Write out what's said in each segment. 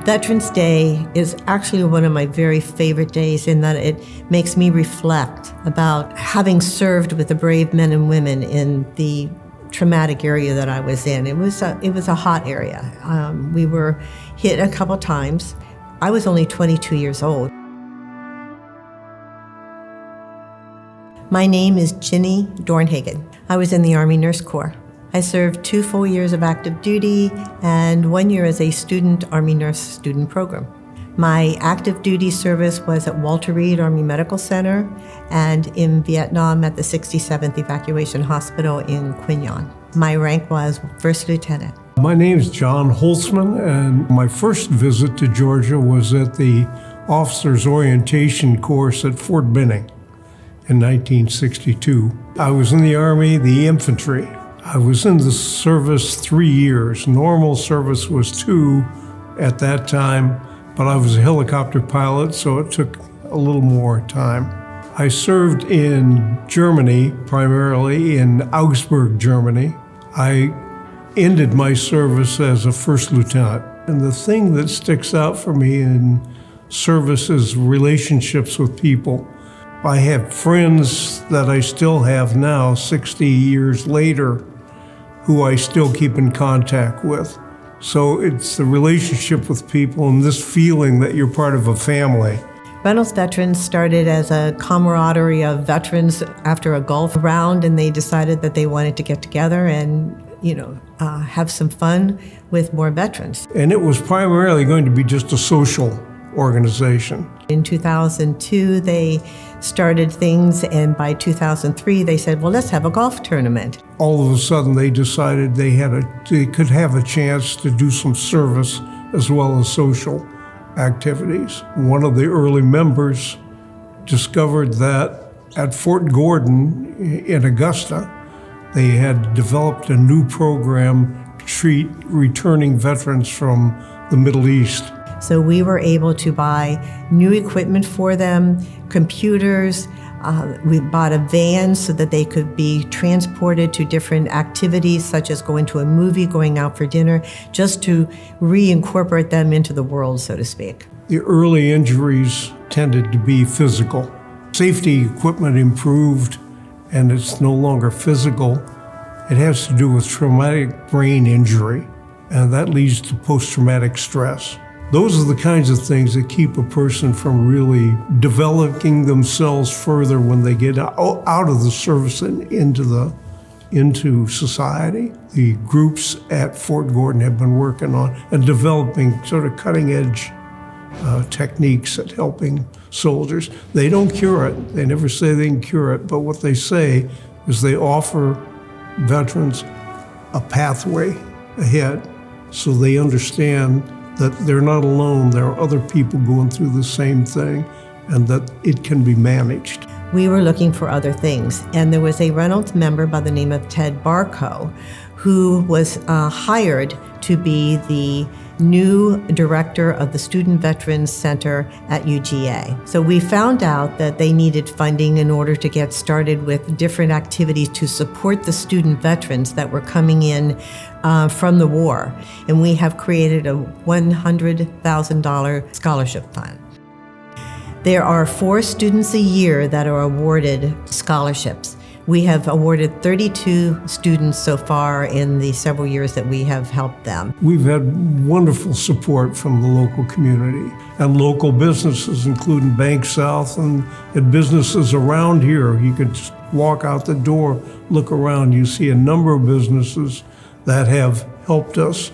Veterans Day is actually one of my very favorite days in that it makes me reflect about having served with the brave men and women in the traumatic area that I was in. It was a hot area. We were hit a couple times. I was only 22 years old. My name is Ginny Dornheggen. I was in the Army Nurse Corps. I served 2 full years of active duty and 1 year as a student Army Nurse student program. My active duty service was at Walter Reed Army Medical Center and in Vietnam at the 67th Evacuation Hospital in Quy Nhon. My rank was First Lieutenant. My name is John Holtzman, and my first visit to Georgia was at the Officers Orientation Course at Fort Benning in 1962. I was in the Army, the infantry. I was in the service 3 years. Normal service was 2 at that time, but I was a helicopter pilot, so it took a little more time. I served in Germany, primarily in Augsburg, Germany. I ended my service as a first lieutenant. And the thing that sticks out for me in service is relationships with people. I have friends that I still have now, 60 years later, who I still keep in contact with. So it's the relationship with people and this feeling that you're part of a family. Reynolds Veterans started as a camaraderie of veterans after a golf round, and they decided that they wanted to get together and have some fun with more veterans. And it was primarily going to be just a social organization. In 2002, they started things, and by 2003, they said, well, let's have a golf tournament. All of a sudden, they decided they could have a chance to do some service as well as social activities. One of the early members discovered that at Fort Gordon in Augusta, they had developed a new program to treat returning veterans from the Middle East. So we were able to buy new equipment for them, computers. We bought a van so that they could be transported to different activities, such as going to a movie, going out for dinner, just to reincorporate them into the world, so to speak. The early injuries tended to be physical. Safety equipment improved, and it's no longer physical. It has to do with traumatic brain injury, and that leads to post-traumatic stress. Those are the kinds of things that keep a person from really developing themselves further when they get out of the service and into society. The groups at Fort Gordon have been working on and developing sort of cutting-edge techniques at helping soldiers. They don't cure it. They never say they can cure it, but what they say is they offer veterans a pathway ahead so they understand that they're not alone. There are other people going through the same thing and that it can be managed. We were looking for other things, and there was a Reynolds member by the name of Ted Barco who was hired to be the new director of the Student Veterans Center at UGA. So we found out that they needed funding in order to get started with different activities to support the student veterans that were coming in from the war. And we have created a $100,000 scholarship fund. There are 4 students a year that are awarded scholarships. We have awarded 32 students so far in the several years that we have helped them. We've had wonderful support from the local community and local businesses, including Bank South and businesses around here. You could just walk out the door, look around, you see a number of businesses that have helped us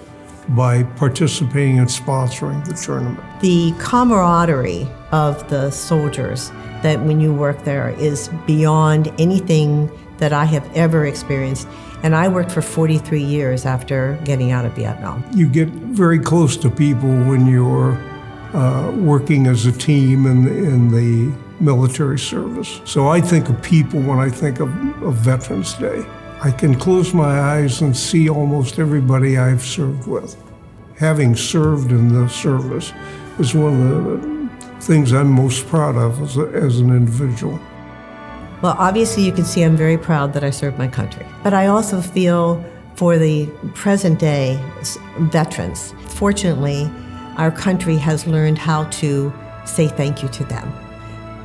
by participating and sponsoring the tournament. The camaraderie of the soldiers that when you work there is beyond anything that I have ever experienced. And I worked for 43 years after getting out of Vietnam. You get very close to people when you're working as a team in the military service. So I think of people when I think of Veterans Day. I can close my eyes and see almost everybody I've served with. Having served in the service is one of the things I'm most proud of as an individual. Well, obviously you can see I'm very proud that I served my country. But I also feel for the present day veterans. Fortunately, our country has learned how to say thank you to them.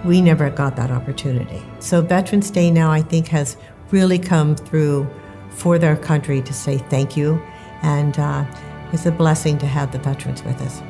We never got that opportunity. So Veterans Day now, I think, has really come through for their country to say thank you, and it's a blessing to have the veterans with us.